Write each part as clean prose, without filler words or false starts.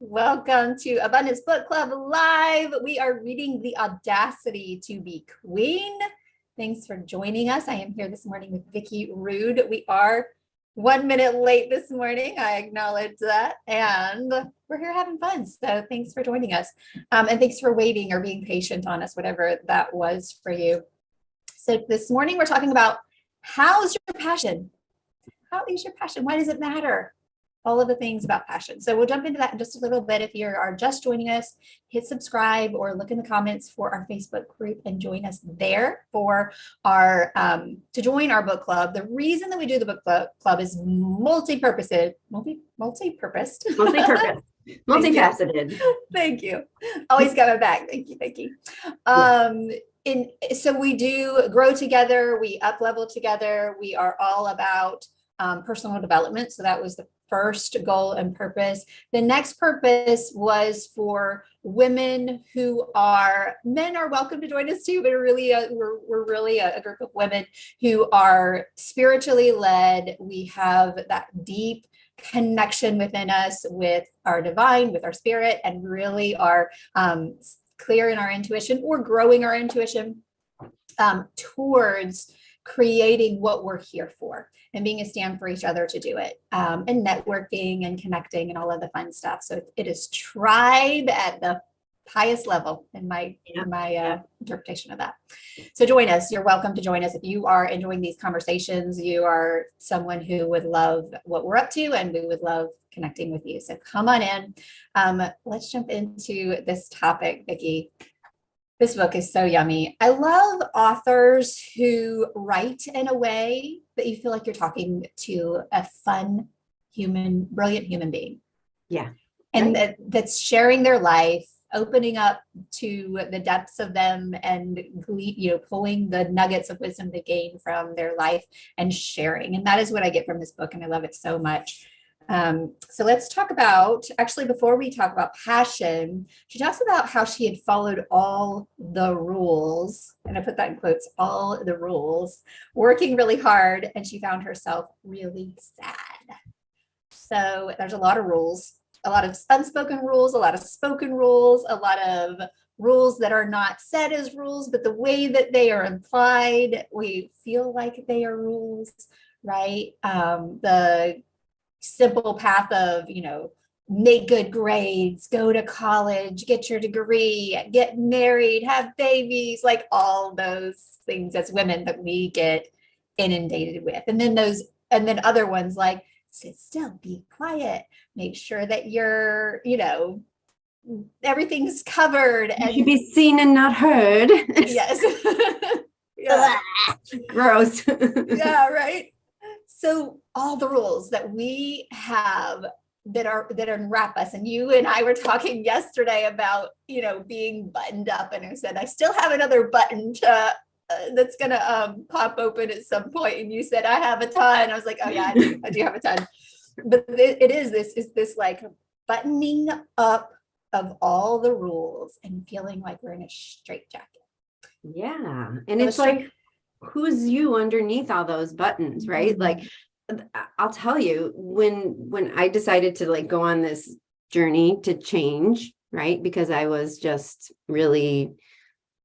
Welcome to Abundance Book Club Live. We are reading The Audacity to Be Queen. Thanks for joining us. I am here this morning with Vicki Rude. We are 1 minute late this morning. I acknowledge that. And we're here having fun. So thanks for joining us. And thanks for waiting or being patient on us, whatever that was for you. So this morning we're talking about how's your passion? How is your passion? Why does it matter? All of the things about passion. So we'll jump into that in just a little bit. If you are just joining us, hit subscribe or look in the comments for our Facebook group and join us there for our to join our book club. The reason that we do the book club is multi-purposed. Multifaceted. Thank you. Always got my back. Thank you, Vicki. So we do grow together, we up level together. We are all about personal development. So that was the first goal and purpose. The next purpose was for women men are welcome to join us too, but we're really a group of women who are spiritually led. We have that deep connection within us with our divine, with our spirit, and really are clear in our intuition or growing our intuition towards creating what we're here for and being a stand for each other to do it, and networking and connecting and all of the fun stuff. So it is tribe at the highest level in my interpretation of that. So join us. You're welcome to join us. If you are enjoying these conversations, you are someone who would love what we're up to, and we would love connecting with you. So come on in. Let's jump into this topic, Vicki. This book is so yummy. I love authors who write in a way that you feel like you're talking to a fun brilliant human being. Yeah. And that's sharing their life, opening up to the depths of them and, pulling the nuggets of wisdom they gain from their life and sharing. And that is what I get from this book. And I love it so much. So let's talk about, actually, before we talk about passion, she talks about how she had followed all the rules, and I put that in quotes, all the rules, working really hard, and she found herself really sad. So there's a lot of rules, a lot of unspoken rules, a lot of spoken rules, a lot of rules that are not said as rules, but the way that they are implied, we feel like they are rules, right? The simple path of, make good grades, go to college, get your degree, get married, have babies, like all those things as women that we get inundated with. And then other ones like sit still, be quiet, make sure that you're, everything's covered. And you should be seen and not heard. Yes. Yeah. Gross. Yeah, right. So all the rules that we have that unwrap us, and you and I were talking yesterday about, being buttoned up, and I said, I still have another button that's going to pop open at some point. And you said, I have a ton. I was like, oh yeah, I do have a ton. But this like buttoning up of all the rules and feeling like we're in a straitjacket. Yeah. And it's like, who's you underneath all those buttons, right? Mm-hmm. Like, I'll tell you, when I decided to go on this journey to change, right? Because I was just really,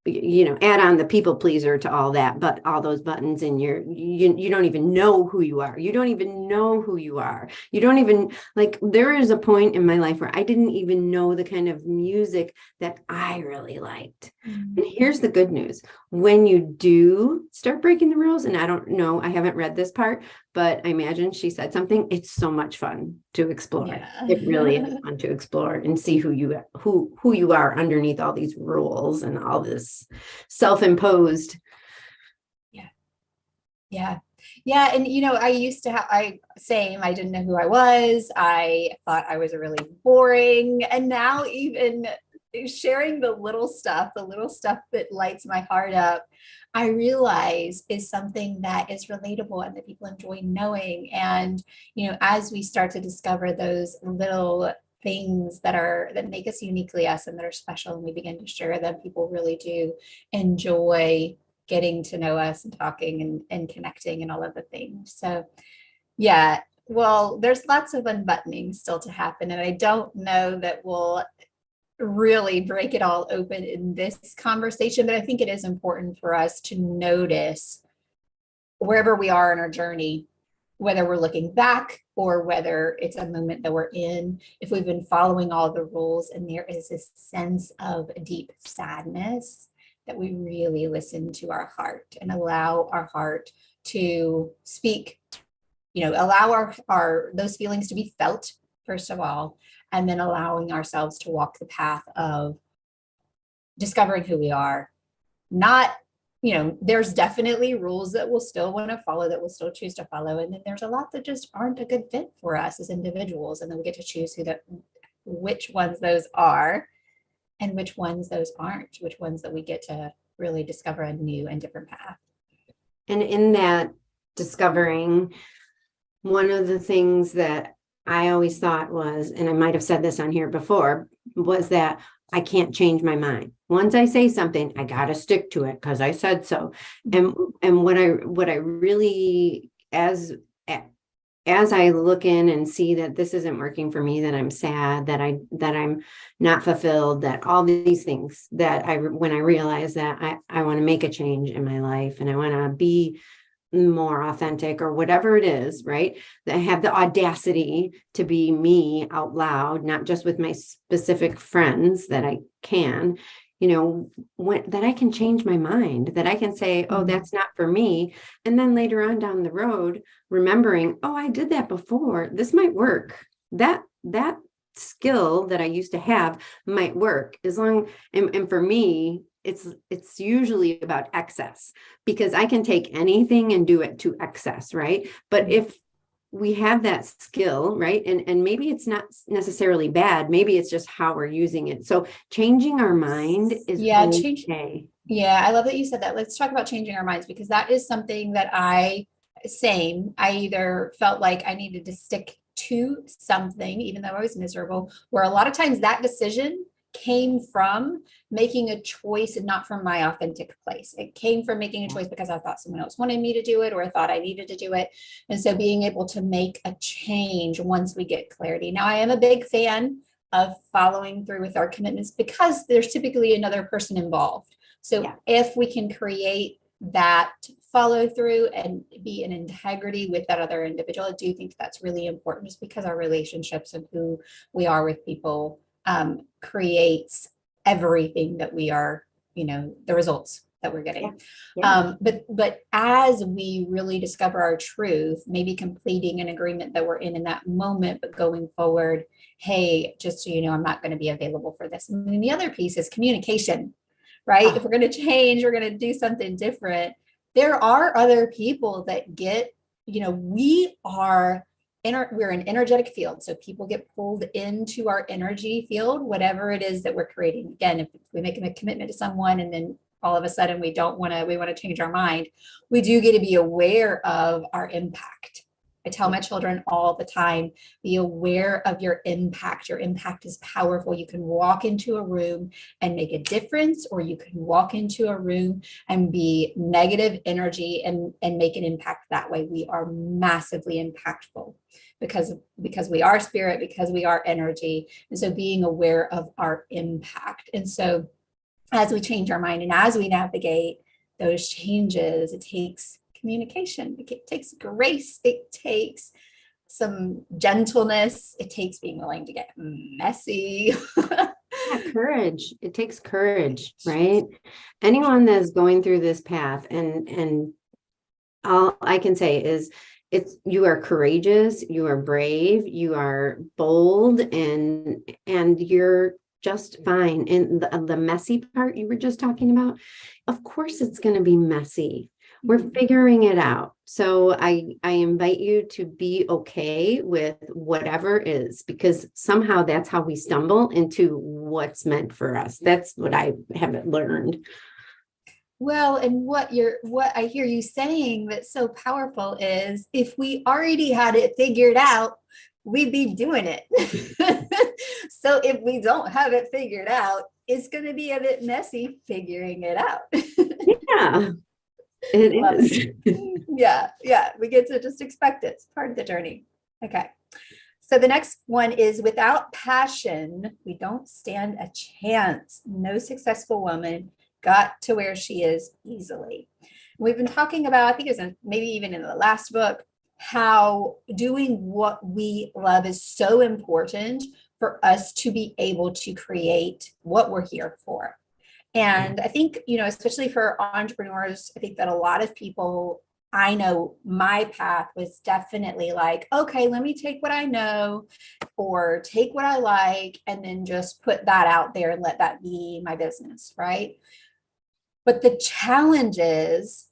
add on the people pleaser to all that, but all those buttons in you don't even know who you are. You don't even know who you are. You don't even there is a point in my life where I didn't even know the kind of music that I really liked. Mm-hmm. And here's the good news. When you do start breaking the rules, and I don't know, I haven't read this part, but I imagine she said something. It's so much fun to explore. Yeah. It really is fun to explore and see who you are underneath all these rules and all this self-imposed. Yeah. And I used to I didn't know who I was. I thought I was really boring. And now even sharing the little stuff that lights my heart up, I realize is something that is relatable and that people enjoy knowing. And, as we start to discover those little things that make us uniquely us and that are special, and we begin to share them, people really do enjoy getting to know us and talking and connecting and all of the things. So yeah, Well, there's lots of unbuttoning still to happen, and I don't know that we'll really break it all open in this conversation, but I think it is important for us to notice wherever we are in our journey, whether we're looking back or whether it's a moment that we're in, if we've been following all the rules and there is this sense of deep sadness, that we really listen to our heart and allow our heart to speak, allow our those feelings to be felt, first of all, and then allowing ourselves to walk the path of discovering who we are. Not, there's definitely rules that we'll still want to follow, that we'll still choose to follow. And then there's a lot that just aren't a good fit for us as individuals. And then we get to choose which ones those are and which ones those aren't, which ones that we get to really discover a new and different path. And in that discovering, one of the things that I always thought was, and I might have said this on here before, was that I can't change my mind. Once I say something, I got to stick to it because I said so. And what I really, as I look in and see that this isn't working for me, that I'm sad, that I'm not fulfilled, that all these things when I realize that I want to make a change in my life and I want to be more authentic or whatever it is, right? That I have the audacity to be me out loud, not just with my specific friends that I can, that I can change my mind, that I can say, oh, that's not for me. And then later on down the road, remembering, oh, I did that before. This might work. That skill that I used to have might work and for me, it's usually about excess, because I can take anything and do it to excess, right? But if we have that skill, right? And maybe it's not necessarily bad, maybe it's just how we're using it. So changing our mind is okay. Yeah, I love that you said that. Let's talk about changing our minds, because that is something that I either felt like I needed to stick to something, even though I was miserable, where a lot of times that decision came from making a choice and not from my authentic place. It came from making a choice because I thought someone else wanted me to do it, or I thought I needed to do it. And so being able to make a change once we get clarity. Now, I am a big fan of following through with our commitments because there's typically another person involved. So if we can create that follow through and be in integrity with that other individual, I do think that's really important, just because our relationships and who we are with people creates everything that we are, the results that we're getting. But as we really discover our truth, maybe completing an agreement that we're in that moment, but going forward, hey, just so you know, I'm not going to be available for this. And then the other piece is communication, right? If we're going to change, we're going to do something different. There are other people that get, we're an energetic field. So people get pulled into our energy field, whatever it is that we're creating. Again, if we make a commitment to someone and then all of a sudden we want to change our mind, we do get to be aware of our impact. I tell my children all the time, be aware of your impact. Your impact is powerful. You can walk into a room and make a difference, or you can walk into a room and be negative energy and make an impact that way. We are massively impactful because we are spirit, because we are energy. And so being aware of our impact. And so as we change our mind and as we navigate those changes, it takes communication, it takes grace, it takes some gentleness, it takes being willing to get messy. Courage. It takes courage, right? Anyone that's going through this path, and all I can say is you are courageous, you are brave, you are bold, and you're just fine. And the messy part you were just talking about, of course it's going to be messy. We're figuring it out. So I invite you to be okay with whatever is, because somehow that's how we stumble into what's meant for us. That's what I have learned. Well, and what I hear you saying that's so powerful is, if we already had it figured out, we'd be doing it. So if we don't have it figured out, it's going to be a bit messy figuring it out. Yeah. It is. Yeah. We get to just expect it. It's part of the journey. Okay. So the next one is without passion, we don't stand a chance. No successful woman got to where she is easily. We've been talking about, I think it was maybe even in the last book, how doing what we love is so important for us to be able to create what we're here for. And I think, especially for entrepreneurs, I think that a lot of people, I know my path was definitely like, okay, let me take what I know or take what I like and then just put that out there and let that be my business, right? But the challenge is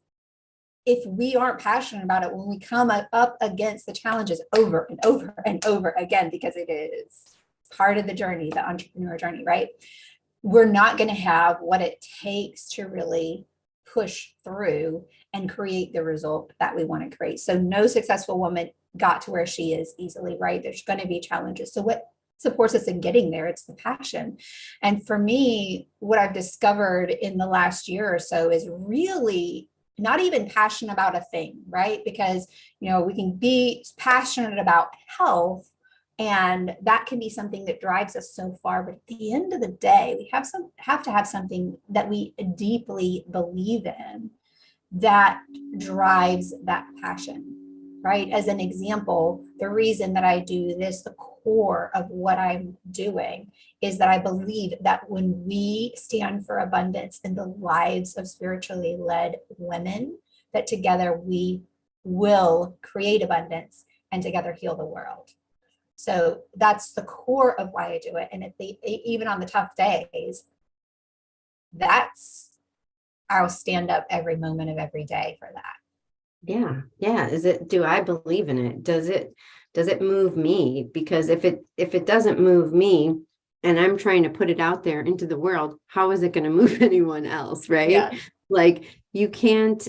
if we aren't passionate about it, when we come up against the challenges over and over and over again, because it is part of the journey, the entrepreneur journey, right? We're not going to have what it takes to really push through and create the result that we want to create. So no successful woman got to where she is easily, right? There's going to be challenges. So what supports us in getting there? It's the passion. And for me, what I've discovered in the last year or so is really not even passionate about a thing, right? Because, we can be passionate about health, and that can be something that drives us so far. But at the end of the day, we have to have something that we deeply believe in that drives that passion, right? As an example, the reason that I do this, the core of what I'm doing, is that I believe that when we stand for abundance in the lives of spiritually led women, that together we will create abundance and together heal the world. So that's the core of why I do it. And even on the tough days, I'll stand up every moment of every day for that. Yeah. Yeah. Do I believe in it? Does it move me? Because if it doesn't move me and I'm trying to put it out there into the world, how is it going to move anyone else? Right. Yeah. Like you can't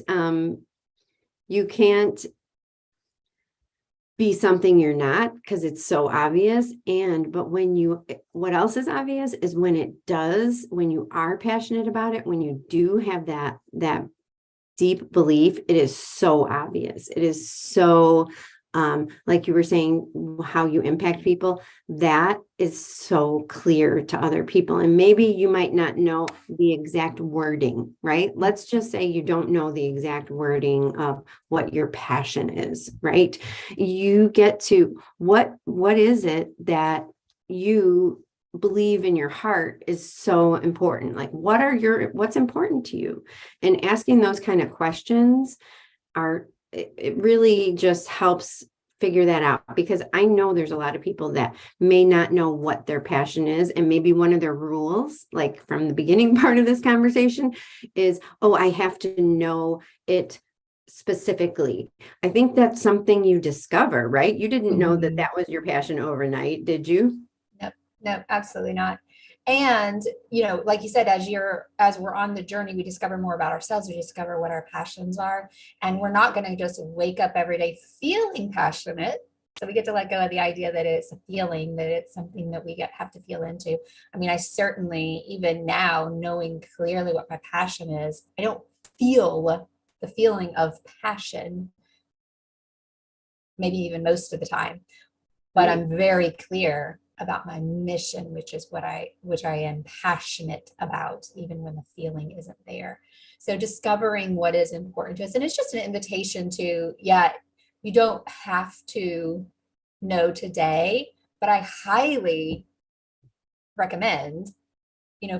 be something you're not, because it's so obvious. But what else is obvious is when you are passionate about it, when you do have that deep belief, it is so obvious. It is so, like you were saying, how you impact people, that is so clear to other people. And maybe you might not know the exact wording, right? Let's just say you don't know the exact wording of what your passion is, right? You get to what is it that you believe in your heart is so important. Like what's important to you? And asking those kind of questions it really just helps figure that out, because I know there's a lot of people that may not know what their passion is. And maybe one of their rules, like from the beginning part of this conversation, is, oh, I have to know it specifically. I think that's something you discover, right? You didn't know that was your passion overnight, did you? No, absolutely not. And, like you said, as we're on the journey, we discover more about ourselves. We discover what our passions are. And we're not going to just wake up every day feeling passionate. So we get to let go of the idea that it's a feeling, that it's something that we have to feel into. I mean, I certainly, even now, knowing clearly what my passion is, I don't feel the feeling of passion, maybe even most of the time, but I'm very clear about my mission, which I am passionate about, even when the feeling isn't there. So discovering what is important to us. And it's just an invitation to, you don't have to know today, but I highly recommend,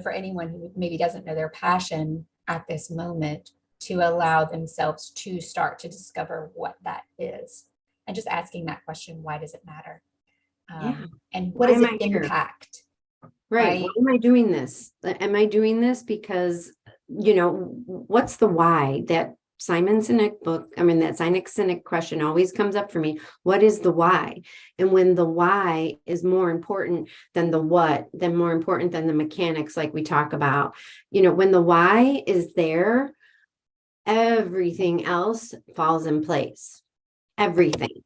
for anyone who maybe doesn't know their passion at this moment, to allow themselves to start to discover what that is. And just asking that question, why does it matter? And what does it impact? Right. Why am I doing this? Am I doing this because, what's the why? That Simon Sinek book, that Sinek question always comes up for me. What is the why? And when the why is more important than the what, then more important than the mechanics, like we talk about, when the why is there, everything else falls in place. Everything.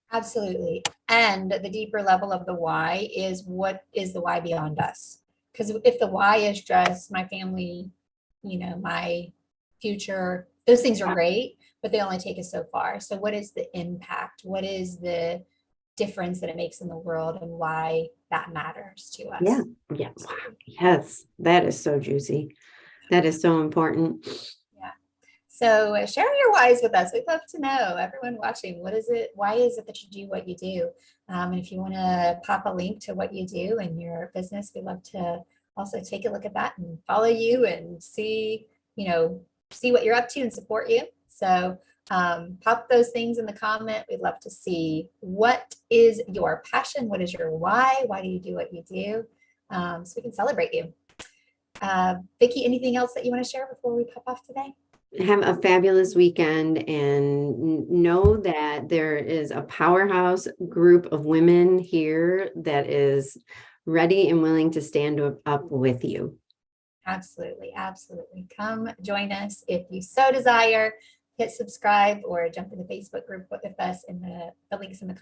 Absolutely. And the deeper level of the why is, what is the why beyond us? Because if the why is just my family, my future, those things are great, but they only take us so far. So what is the impact? What is the difference that it makes in the world and why that matters to us. Yeah. Yeah. Wow. Yes. That is so juicy. That is so important. Yeah. So share your whys with us. We'd love to know, everyone watching, what is it? Why is it that you do what you do? And if you want to pop a link to what you do in your business, we'd love to also take a look at that and follow you and see, see what you're up to and support you. So pop those things in the comment. We'd love to see what is your passion? What is your why? Why do you do what you do? So we can celebrate you. Vicki, anything else that you want to share before we pop off today? Have a fabulous weekend and know that there is a powerhouse group of women here that is ready and willing to stand up with you. Absolutely. Absolutely. Come join us if you so desire. Hit subscribe or jump in the Facebook group with us in the links in the comments.